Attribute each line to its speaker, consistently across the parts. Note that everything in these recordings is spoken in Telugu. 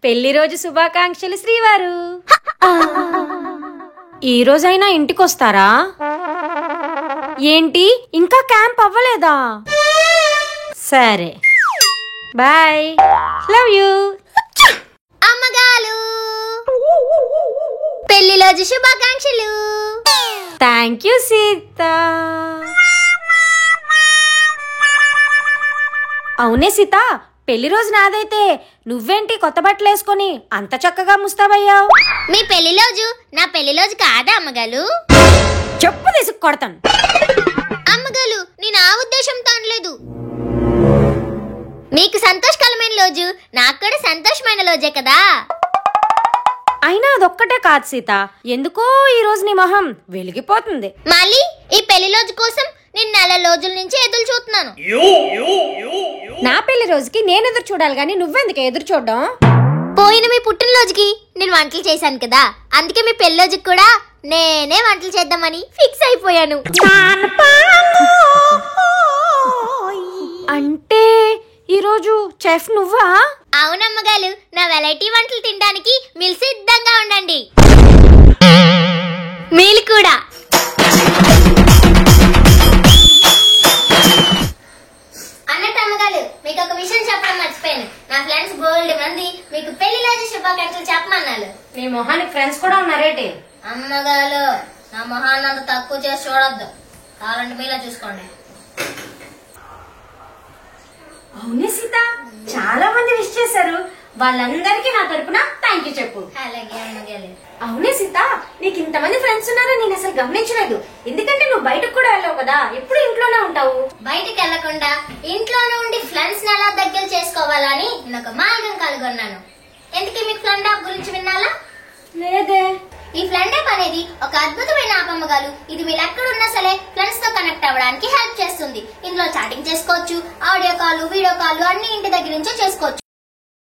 Speaker 1: పెళ్లి రోజు శుభాకాంక్షలు శ్రీవారు. ఈ రోజైనా ఇంటికొస్తారా? ఏంటి ఇంకా క్యాంప్ అవ్వలేదా? సరే బాయ్, లవ్ యూ.
Speaker 2: అమ్మగాలు పెళ్లి రోజు శుభాకాంక్షలు.
Speaker 1: Thank you Sita. అవునే సీత, పెళ్లి రోజు నాదైతే నువ్వేంటి కొత్త బట్టలు వేసుకొని అంత చక్కగా ముస్తాబయ్యావు?
Speaker 2: మీ పెళ్లి రోజు నా పెళ్లి రోజు కాదా అమ్మగాలు?
Speaker 1: చెప్పు తీసుకు కొడతాను.
Speaker 2: అమ్మగాలు నేను ఆ ఉద్దేశంతో అనలేదు. మీకు సంతోషకరమైన రోజు నాకు కూడా సంతోషమైన రోజే కదా.
Speaker 1: అయినా అదొక్కటే కాదు సీత, ఎందుకో ఈ రోజు నీ మొహం వెలిగిపోతుంది.
Speaker 2: మళ్ళీ ఈ పెళ్లి రోజు కోసం నేను నెల రోజుల నుంచి ఎదురు చూస్తున్నాను.
Speaker 1: నా పెళ్లి రోజుకి నేను ఎదురు చూడాలి గాని నువ్వెందుకు ఎదురు చూడడం?
Speaker 2: పోయిన మీ పుట్టినరోజుకి నేను వంటలు చేశాను కదా, అందుకే మీ పెళ్లి రోజుకి కూడా నేనే వంటలు చేద్దామని ఫిక్స్ అయిపోయాను.
Speaker 1: అంటే ఈరోజు చెఫ్ నువ్వా?
Speaker 2: అవునమ్మగాలు, నా వెరైటీ వంటలు తినడానికి మీరు సిద్ధంగా ఉండండి. మీరు కూడా. అన్నట్టు అమ్మగాలు, మీకు ఒక విషయం చెప్పడం మర్చిపోయాను. నా ఫ్రెండ్స్ గోల్డ్ మంది మీకు పెళ్లి రోజు శుభాకాంక్షలు చెప్పమన్నారు.
Speaker 1: నీ మొహానికి ఫ్రెండ్స్ కూడా ఉన్నారేటి?
Speaker 2: అమ్మగాలు, నా మొహాన్ని అంత తక్కువ చేసి చూడొద్దు, కావాలంటే మీలా చూసుకోండి.
Speaker 1: అవునే సీత, చాలా మంది విష్ చేశారు, వాళ్ళందరికీ నా తరపున థ్యాంక్ యూ చెప్పు.
Speaker 2: అలాగే అమ్మగాలు.
Speaker 1: అవునే సీత, నీకు ఇంతమంది ఫ్రెండ్స్ ఉన్నారని నేను అసలు గమనించలేదు. ఎందుకంటే నువ్వు బయటకు కూడా వెళ్ళావు కదా, ఎప్పుడు ఇంట్లోనే ఉంటావు.
Speaker 2: బయటకు వెళ్లకుండా ఇంట్లోనే ఉండి ఫ్రెండ్స్ ని ఎలా దగ్గర చేసుకోవాలని నేను ఒక మార్గం కనుగొన్నాను. ఎందుకు మీకు ఫ్రెండ్ యాప్ గురించి విన్నాలా?
Speaker 1: లేదే.
Speaker 2: ఈ ఫ్రెండ్ యాప్ అనేది ఒక అద్భుతమైన యాప్ అమ్మగాలు. ఇది మీరు ఎక్కడున్నా సరే ఫ్రెండ్స్ తో కనెక్ట్ అవ్వడానికి హెల్ప్ చేస్తుంది. ఇందులో చాటింగ్ చేసుకోవచ్చు, ఆడియో కాల్, వీడియో కాల్ అన్ని ఇంటి దగ్గర నుంచే చేసుకోవచ్చు.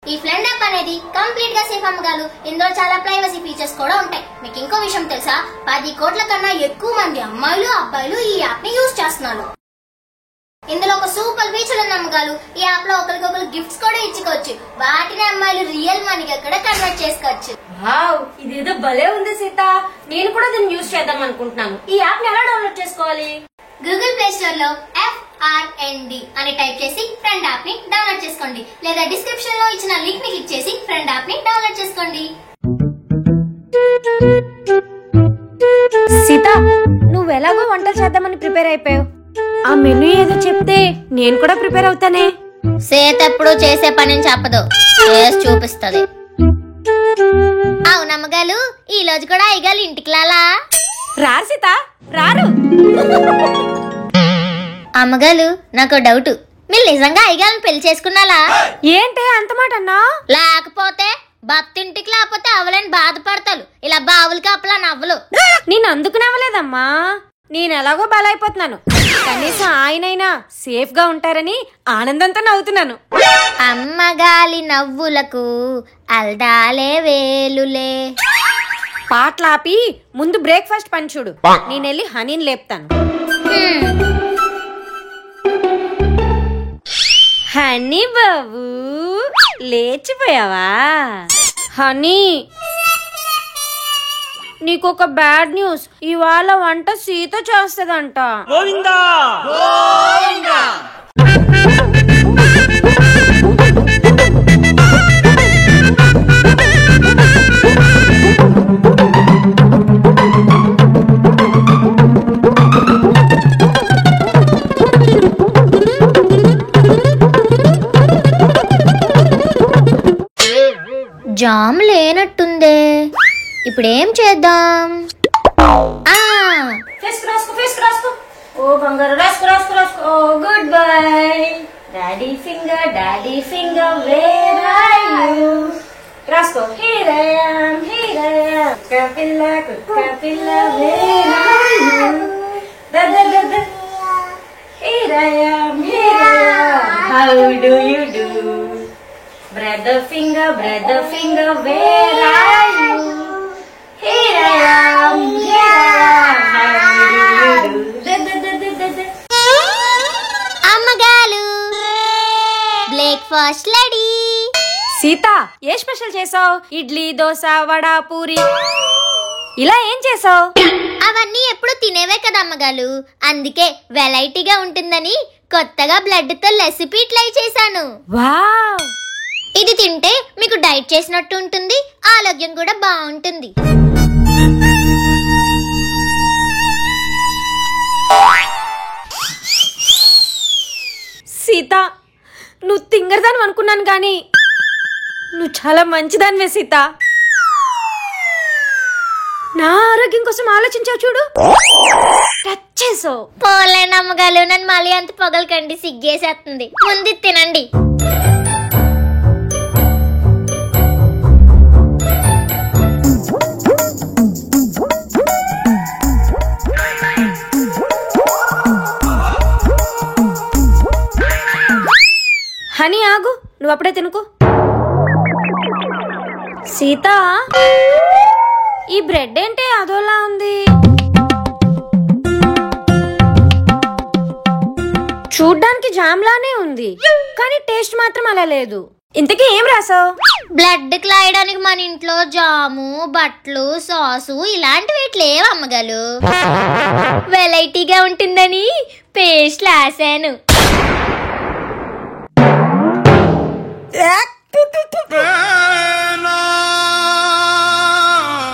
Speaker 2: ఈ ఫ్రెండ్ యాప్ అనేది కంప్లీట్ గా సేఫ్ అమ్మగాలు. ఇందులో చాలా ప్రైవసీ ఫీచర్స్ కూడా ఉంటాయి. మీకు ఇంకో విషయం తెలుసా? 10 కోట్ల కన్నా ఎక్కువ మంది అమ్మాయిలు అబ్బాయిలు ఈ యాప్ ని యూజ్ చేస్తున్నారు. ఇందులో ఒక సూపర్ ఫీచర్ ఉంది అమ్మగాలు. ఈ యాప్ లో ఒకరికొకరు గిఫ్ట్స్ కూడా ఇచ్చుకోవచ్చు. వాటిని అమ్మాయిలు రియల్ మనీగా కూడా కన్వర్ట్ చేసుకోవచ్చు.
Speaker 1: వావ్, ఇదేదో భలే ఉంది సీత. నేను కూడా దీన్ని యూజ్ చేద్దాం అనుకుంటున్నాను. ఈ యాప్ ని ఎలా డౌన్లోడ్ చేసుకోవాలి?
Speaker 2: గూగుల్ ప్లే స్టోర్ లో FRND అని టైప్ చేసి ఫ్రెండ్ యాప్ ని డౌన్లోడ్ చేసుకోండి, లేదా డిస్క్రిప్షన్ లో ఇచ్చిన లింక్ ని క్లిక్ చేసి ఫ్రెండ్ యాప్ ని డౌన్లోడ్ చేసుకోండి.
Speaker 1: సీత, నువ్వు ఎలాగో వంటలు చేద్దామని ప్రిపేర్ అయిపోయావు. ఆ మెనూ ఏదో చెప్తే నేను కూడా ప్రిపేర్ అవుతానే.
Speaker 2: సేత ఎప్పుడు చేసే పని చెప్పదు, చేసి చూపిస్తుంది. అవునమ్మగాలు, ఈ రోజు కూడా అయ్యగాలు ఇంటికి లాలా?
Speaker 1: రారు సీత, రారు.
Speaker 2: అమ్మగాలు, నాకు డౌట్, మీరు నిజంగా అయ్యగాలను పెళ్లి చేసుకున్నాలా?
Speaker 1: ఏంటి అంత మాట అన్నా?
Speaker 2: లేకపోతే భక్తింటికి లేకపోతే అవలని బాధపడతారు, ఇలా బావులకి అప్పలా నవ్వలు.
Speaker 1: నేను అందుకు నవ్వలేదమ్మా, నేను ఎలాగో బలైపోతున్నాను. కనీసం ఆయనైనా సేఫ్ గా ఉంటారని ఆనందంతో నవ్వుతున్నాను.
Speaker 2: అమ్మగాలి నవ్వులకు అల్దాలే వేలులే.
Speaker 1: పాటలాపి ముందు బ్రేక్ఫాస్ట్ పని చూడు, నేనెళ్ళి హనీని లేపుతాను. హనీ బాబు, లేచిపోయావా? హనీ, నీకొక బ్యాడ్ న్యూస్, ఇవాళ వంట సీత చేస్తదంట.
Speaker 2: జామ్ లేనట్టుందే, ఇప్పుడేం చేద్దాం?
Speaker 1: ఓ బంగారు, రాసుకో రాసుకో రాసుకో. Oh good bye. Daddy finger where are you? రాసుకో. హియర్ ఐ యామ్ కుక్క పిల్ల వేర్ ఆర్ యు? దద here I am how do you do? Brother finger where are you? Here I am how do you do?
Speaker 2: అమ్మగాలు, బ్రేక్ఫాస్ట్ రెడీ.
Speaker 1: సీత, ఏ స్పెషల్ చేసావు? ఇడ్లీ, దోశ, వడ, పూరి ఇలా ఏం చేసావు?
Speaker 2: అవన్నీ ఎప్పుడు తినేవే కదా అమ్మగారు, అందుకే వెరైటీగా ఉంటుందని కొత్తగా బ్లడ్ తో రెసిపీ ట్రై చేశాను.
Speaker 1: వావ్!
Speaker 2: ఇది తింటే మీకు డైట్ చేసినట్టు ఉంటుంది, ఆరోగ్యం కూడా బాగుంటుంది.
Speaker 1: సీత, నువ్వు తింగరదాని అనుకున్నాను కానీ నువ్వు చాలా మంచిదానివే సీత. నా ఆరోగ్యం కోసం ఆలోచించావు చూడు, టచ్ చేసావు.
Speaker 2: పోలేండి అమ్మగారు, నన్ను మళ్ళీ అంత పొగలకండి, సిగ్గేసేస్తుంది. ముందు తినండి.
Speaker 1: హనీ ఆగు, నువ్వు అప్పుడే తినుకో. సీత, ఈ బ్రెడ్ ఏంటి అదోలా ఉంది? చూడ్డానికి జామ్ లానే ఉంది, కానీ టేస్ట్ మాత్రం అలా లేదు. ఇంతకీ ఏం రాసావు?
Speaker 2: బ్లడ్ క్లాయడానికి మన ఇంట్లో జాము, బట్టలు, సాసు ఇలాంటివి లేవు అమ్మగారు. వెరైటీగా ఉంటుందని పేస్ట్ రాసాను.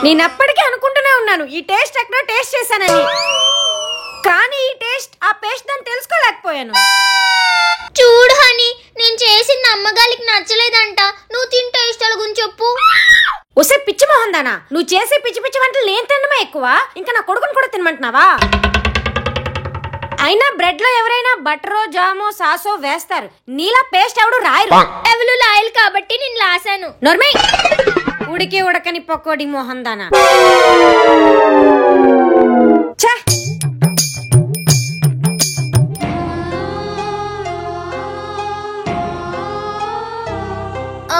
Speaker 1: నేనప్పటికీ అనుకుంటూనే ఉన్నాను ఈ టేస్ట్ ఎక్కడో టేస్ట్ చేశానని, కానీ ఈ టేస్ట్ ఆ పేస్ట్ దాన్ని తెలుసుకోలేకపోయాను.
Speaker 2: చూడు హనీ, నేను చేసిన అమ్మగారికి నచ్చలేదంట. నువ్వు తిని టేస్ట్ల గురించి చెప్పు.
Speaker 1: ఒసే పిచ్చి మొహం దానా, నువ్వు చేసే పిచ్చి పిచ్చి వంటలు నేను తినడమే ఎక్కువ, ఇంకా నా కొడుకుని కూడా తినమంటున్నావా? అయినా బ్రెడ్ లో ఎవరైనా బటరో, జామో, సాసో వేస్తారు, నీలా పేస్ట్ ఎవడు రాయరు.
Speaker 2: ఎవరు లాయల్ కాబట్టి నేను రాశాను.
Speaker 1: నోర్మై, ఉడికి ఉడకని పకోడి మొహం దానా.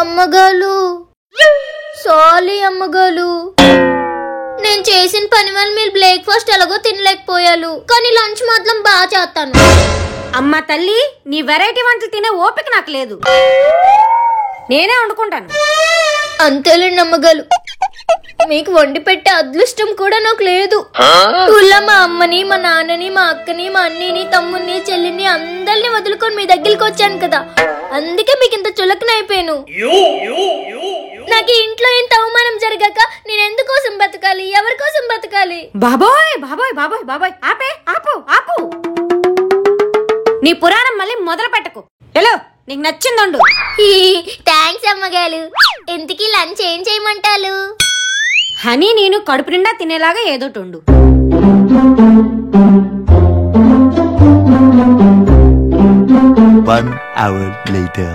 Speaker 2: అమ్మగారు సారీ అమ్మగారు, నేను చేసిన పని వల్ల మీరు బ్రేక్ఫాస్ట్ ఎలాగో తినలేకపోయారు, కానీ లంచ్ మాత్రం బాగా చేస్తాను.
Speaker 1: అమ్మ తల్లి, నీ వెరైటీ వంటలు తినే ఓపిక నాకు లేదు, నేనే వండుకుంటాను.
Speaker 2: అంతేలేండి అమ్మగారు, మీకు వండి పెట్టే అదృష్టం కూడా నాకు లేదు. ఊళ్ళో మా అమ్మని, మా నాన్నని, మా అక్కని, మా అన్నిని, తమ్ముని, చెల్లిని అందరిని వదులుకొని మీ దగ్గరికి వచ్చాను కదా, అందుకే మీకు ఇంత చులకనైపోయాను. నాకు ఇంట్లో ఇంత అవమానం జరగాక నేను ఎందుకోసం బతకాలి, ఎవరి కోసం బతకాలి?
Speaker 1: బాబోయ్ బాబోయ్ బాబోయ్ బాబోయ్, ఆపే, ఆపు ఆపు. నీ పురాణం మళ్ళీ మొదలు పెట్టకు. హలో, నీకు నచ్చిందండు.
Speaker 2: థ్యాంక్స్ అమ్మగారు. ఇంతకీ లంచ్ ఏం చేయమంటారు?
Speaker 1: హనీ, నేను కడుపు నిండా తినేలాగా ఏదోటి ఉండు.
Speaker 3: One hour later.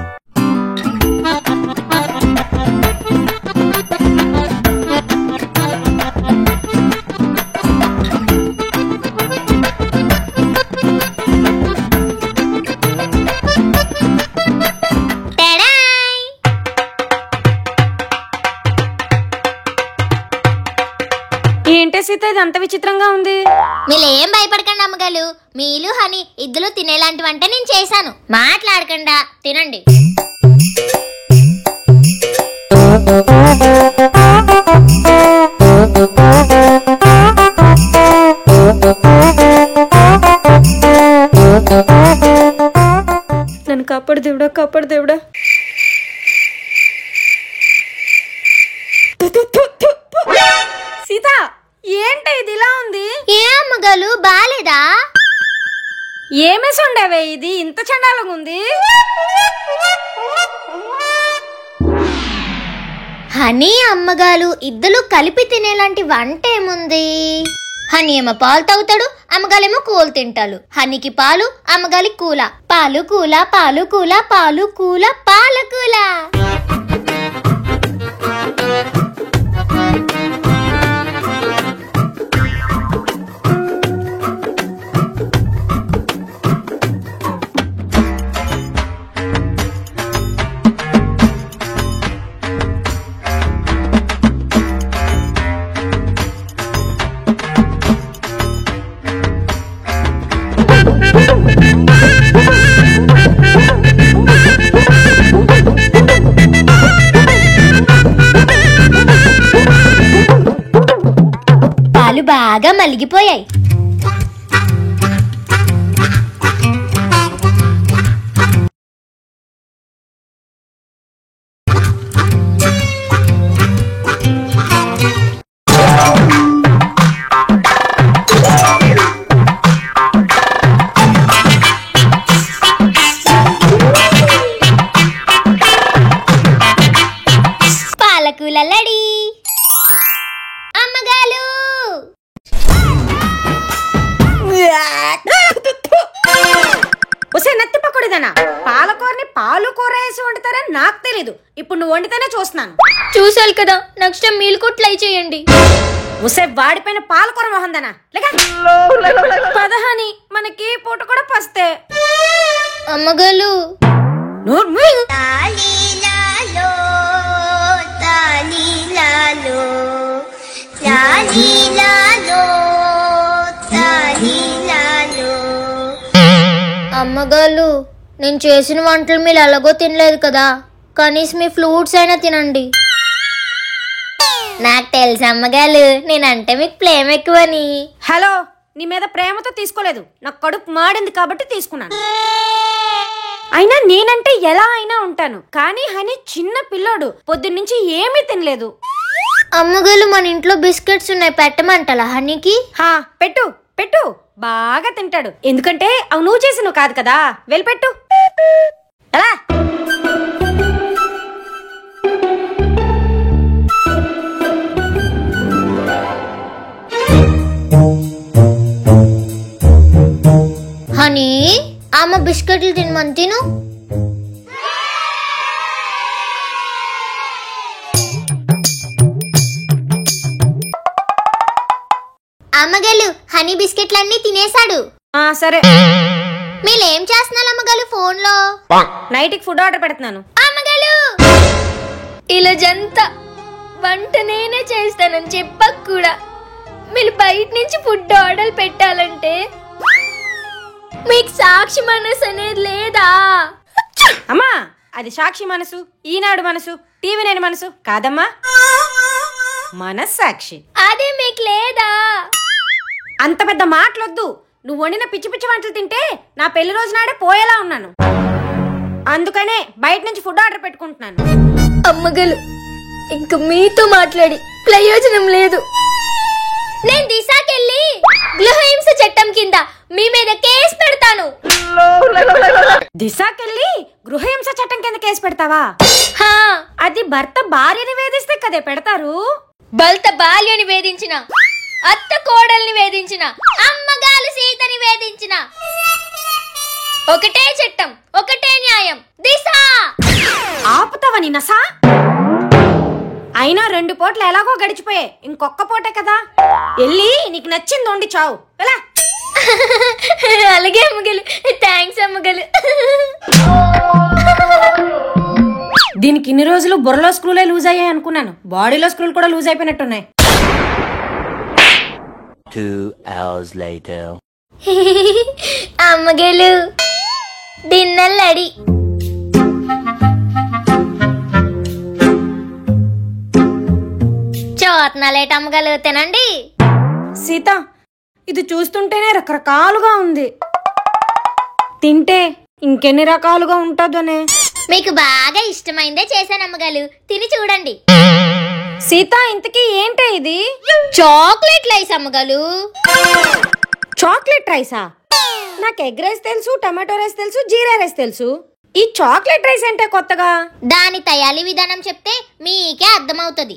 Speaker 1: ఏంటే సీత, ఇది అంత విచిత్రంగా ఉంది?
Speaker 2: మీరేం భయపడకండి అమ్మగారు, మీలు హనీ ఇద్దరు తినేలాంటి వంట నేను చేశాను. మాట్లాడకుండా తినండి.
Speaker 1: నన్ను కాపాడు దేవుడా, కాపాడు దేవుడా. సీత, ఏంటి ఇది ఇలా ఉంది?
Speaker 2: ఏ అమ్మగారు, బాలేదా?
Speaker 1: ఏమేసి ఉండవే, ఇది ఇంత చండాలంగా ఉంది?
Speaker 2: హనీ అమ్మగారు ఇద్దరు కలిపి తినేలాంటి వంట ఏముంది? హనీ ఏమో పాలు తాగుతాడు, అమ్మగాలేమో కూలు తింటాడు. హనీకి పాలు, అమ్మగాలి కూల. పాలు కూల, పాలు కూల, పాలు కూల, పాల కూల. బాగా మలిగిపోయాయి. పాలకూలల్లడి అమ్మగాలు.
Speaker 1: ఒసే నత్తి పక్కడిదనా, పాలకూరని పాలుకూర వేసి వండుతారని నాకు తెలీదు. ఇప్పుడు నువ్వు వండితేనే చూస్తున్నాను.
Speaker 2: చూసాలి కదా, నెక్స్ట్ టైం మీరు కూడా ట్రై చేయండి.
Speaker 1: ఒసే వాడిపోయిన పాలకూర మొహందనా, పదహాని మనకి పూట కూడా పస్తే.
Speaker 2: అమ్మగాలు అమ్మగారు, నేను చేసిన వంటలు మీరు ఎలాగో తినలేదు కదా, కనీసం మీ ఫ్రూట్స్ అయినా తినండి. నాకు తెలుసు అమ్మగారు, నేనంటే మీకు ప్రేమ ఎక్కువని.
Speaker 1: హలో, నీ మీద ప్రేమతో తీసుకోలేదు, నాకు కడుపు మాడింది కాబట్టి తీసుకున్నాను. అయినా నేనంటే ఎలా అయినా ఉంటాను, కానీ హనీ చిన్న పిల్లోడు, పొద్దున్నుంచి ఏమీ తినలేదు.
Speaker 2: అమ్మగారు, మన ఇంట్లో బిస్కెట్స్ ఉన్నాయి, పెట్టమంటారా హనీకి?
Speaker 1: హా, పెట్టు పెట్టు, బాగా తింటాడు. ఎందుకంటే అవి నువ్వు చేసి నువ్వు కాదు కదా, వెళ్ళి పెట్టు. ఎలా
Speaker 2: హనీ, అమ్మ బిస్కెట్లు తినమని తిను. అమ్మగారు, హనీ బిస్కెట్లన్నీ తినేశాడు.
Speaker 1: సరే.
Speaker 2: మీరేం చేస్తున్నారు అమ్మగారు ఫోన్ లో?
Speaker 1: నైట్కి ఫుడ్ ఆర్డర్ పెడుతున్నాను.
Speaker 2: అమ్మగారు, ఇలా జంతా వంట నేనే చేస్తానని చెప్పక కూడా మీరు బయట నుంచి ఫుడ్ ఆర్డర్ పెట్టాలంటే మీకు సాక్షి మనసు అనేది లేదా?
Speaker 1: అమ్మా, అది సాక్షి మనసు, ఈనాడు మనసు, టీవీ నైన్ మనసు కాదమ్మా, మనస్సాక్షి.
Speaker 2: అదే మీకు లేదా?
Speaker 1: అంత పెద్ద మాటలొద్దు. నువ్వు వండిన పిచ్చి పిచ్చి వంటలు తింటే నా పెళ్లి రోజు నాడే పోయేలా ఉన్నాను. అందుకనే బయట నుంచి ఫుడ్ ఆర్డర్ పెట్టుకుంటున్నాను.
Speaker 2: అమ్మగలు, ఇంక మీతో మాట్లాడి ప్రయోజనం లేదు. నేను దిశాకెళ్ళి గృహహింస చట్టం కింద మీ మీద కేసు పెడతాను.
Speaker 1: దిశాకెళ్ళి గృహహింస చట్టం కింద కేసు పెడతావా? అది భర్త భార్యని వేధిస్తే కదే పెడతారు.
Speaker 2: భర్త భార్యని వేధించిన, అత్త కోడల్ని వేధించిన, అమ్మగారు సీతని వేధించిన, ఒకటే చట్టం, ఒకటే న్యాయం. దిశ
Speaker 1: ఆపుతావని నసా? అయినా 2 పూటలు ఎలాగో గడిచిపోయాయి, ఇంకొక్క పూటే కదా. వెళ్ళి నీకు నచ్చింది వండి చావు. ఎలా?
Speaker 2: అలాగే అమ్మగలు, థ్యాంక్స్ అమ్మగలు.
Speaker 1: దీనికి ఇన్ని రోజులు బుర్రలో స్క్రూలే లూజ్ అయ్యాయి అనుకున్నాను, బాడీలో స్క్రూలు కూడా లూజ్ అయిపోయినట్టున్నాయి.
Speaker 3: 2 hours later.
Speaker 2: అమ్మగలు, డిన్నర్ రెడీ. చూస్తున్నాలేట అమ్మగలు, తినండి.
Speaker 1: సీత, ఇది చూస్తుంటేనే రకరకాలుగా ఉంది, తింటే ఇంకెన్ని రకాలుగా ఉంటుందనే.
Speaker 2: మీకు బాగా ఇష్టమైందే చేశాను అమ్మగారు, తిని చూడండి.
Speaker 1: సీత, ఇంతకీ ఏంటే ఇది?
Speaker 2: చాక్లెట్ రైస్ అమ్మగారు.
Speaker 1: చాక్లెట్ రైసా? నాకు ఎగ్ రైస్ తెలుసు, టమాటో రైస్ తెలుసు, జీరా రైస్ తెలుసు. ఈ చాక్లెట్ రైస్ అంటే కొత్తగా.
Speaker 2: దాని తయారీ విధానం చెప్తే మీకే అర్థమవుతుంది.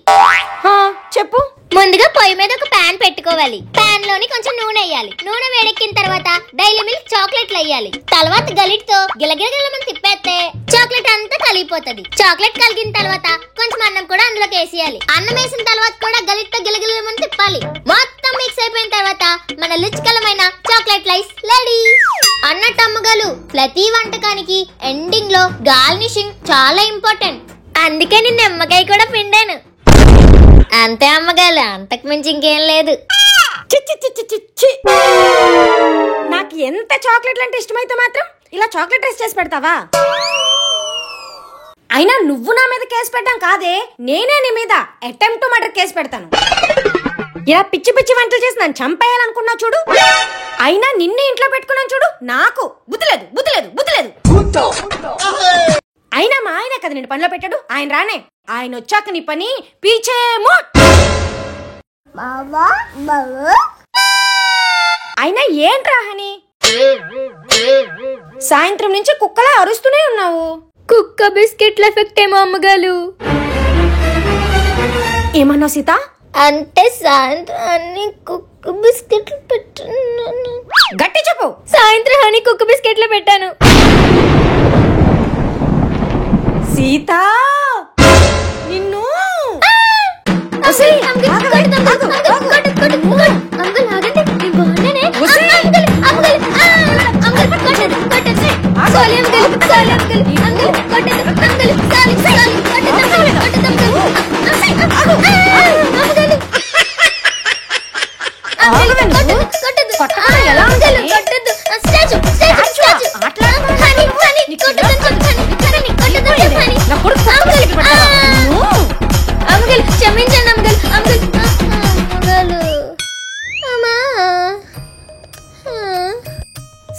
Speaker 1: చెప్పు.
Speaker 2: ముందుగా పొయ్యి మీద ఒక ప్యాన్ పెట్టుకోవాలి. ప్యాన్ లోని కొంచెం నూనె వేయాలి. నూనె వేడెక్కిన తర్వాత డైలీ మిల్క్ చాక్లెట్లు వేయాలి. తర్వాత గలిట్తో గిలగిలగిలమని తిప్పేస్తే చాక్లెట్ అంతా కలిగిపోతుంది. చాక్లెట్ కలిగిన తర్వాత కొంచెం అన్నం కూడా అందులోకి వేసేయాలి. అన్నం వేసిన తర్వాత కూడా గలిట్తో గిలగిలమని తిప్పాలి. మొత్తం మిక్స్ అయిపోయిన తర్వాత మన రుచికరమైన చాక్లెట్ రైస్ రెడీ. అన్నట్టు అమ్మగారు, ప్రతి వంటకానికి ఎండింగ్ లో గార్నిషింగ్ చాలా ఇంపార్టెంట్. అందుకే నేను నిమ్మకాయ కూడా పిండాను. అంతే అమ్మగారు, అంతకు మించి ఇంకేం లేదు.
Speaker 1: నాకు ఎంత చాక్లెట్లు అంటే ఇష్టమైతే మాత్రం ఇలా చాక్లెట్ రైస్ చేసి పెడతావా? అయినా నువ్వు నా మీద కేసు పెట్టడం కాదే, నేనే నీ మీద అటెంప్ట్ టు మర్డర్ కేసు పెడతాను. ఇలా పిచ్చి పిచ్చి వంటలు చేసి నన్ను చంపేయాలనుకున్నా చూడు. అయినా నిన్నే ఇంట్లో పెట్టుకున్నాను చూడు. నాకు బుద్ధి లేదు. అయినా మా ఆయన కదా నేను పనిలో పెట్టాడు. ఆయన రానే, ఆయన వచ్చాక నీ పని పీచేమో. అయినా ఏంట్రా హని, సాయంత్రం నుంచి కుక్కలా అరుస్తూనే ఉన్నావు.
Speaker 2: కుక్క బిస్కెట్ల ఎఫెక్ట్ ఏమో అమ్మగారు.
Speaker 1: ఏమన్నా సీత?
Speaker 2: అంటే సాయంత్రం అన్ని కుక్క బిస్కెట్లు పెట్టాను.
Speaker 1: గట్టి చెప్పు.
Speaker 2: సాయంత్రం అని కుక్క బిస్కెట్లు పెట్టాను.
Speaker 1: సీత నిన్ను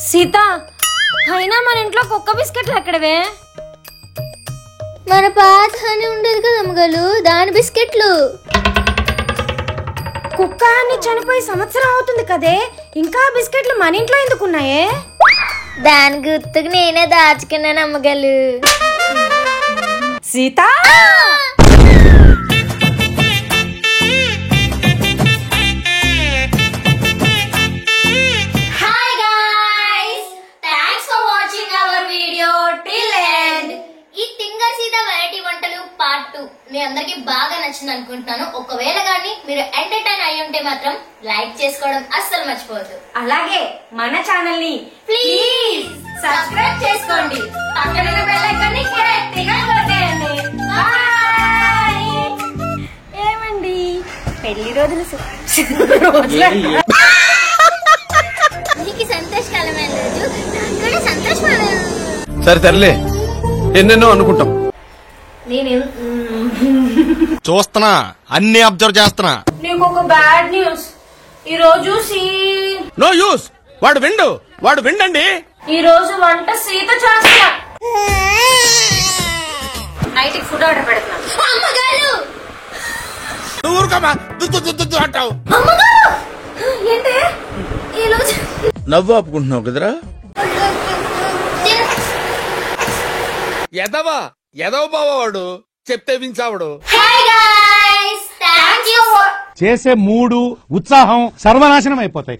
Speaker 1: సీత, అయినా మన ఇంట్లో కుక్క బిస్కెట్లు ఎక్కడవే?
Speaker 2: మన పాత హనీ ఉండేది కదా అమ్మగారు, దాని బిస్కెట్లు.
Speaker 1: కుక్క అని చనిపోయి సంవత్సరం అవుతుంది కదే, ఇంకా బిస్కెట్లు మన ఇంట్లో ఎందుకున్నాయే?
Speaker 2: దాని గుర్తుకు నేనే దాచుకున్నాను అమ్మగారు.
Speaker 1: సీత,
Speaker 2: మీ అందరికి బాగా నచ్చింది అనుకుంటున్నాను. ఒకవేళ కానీ మీరు ఎంటర్టైన్ అయ్యి ఉంటే మాత్రం లైక్ చేసుకోవడం అస్సలు మర్చిపోవద్దు.
Speaker 1: అలాగే మన ఛానల్ ని ప్లీజ్ సబ్స్క్రైబ్ చేసుకోండి. పక్కన ఉన్న బెల్ ఐకాన్ ని గట్టిగా కొట్టేయండి. బాయ్. ఏమండి పెళ్లి రోజులు
Speaker 2: మీకు సంతోషకరమైన రోజు, నాకు కూడా సంతోషమైన.
Speaker 4: సరే తరలే, ఎన్నెన్నో అనుకుంటాం. చూస్తున్నా, అన్ని అబ్జర్వ్ చేస్తున్నా.
Speaker 1: నీకు ఒక బ్యాడ్ న్యూస్. ఈ రోజు
Speaker 4: నో యూస్. వాడు విండండి.
Speaker 1: ఈ రోజు వంట సీత చేస్తా. నైట్ ఫుడ్ ఆర్డర్ పెడుతున్నా.
Speaker 2: అమ్మగారు
Speaker 4: నువ్వు ఊరుకోమా, దుద్దు అంటావు.
Speaker 2: ఏంటి ఈ రోజు
Speaker 4: నవ్వు ఆపుకుంటున్నావు కదరా. ఎదవ బావాడు చెప్తే వించావుడు.
Speaker 2: చేసే మూడు ఉత్సాహం సర్వనాశనం అయిపోతాయి.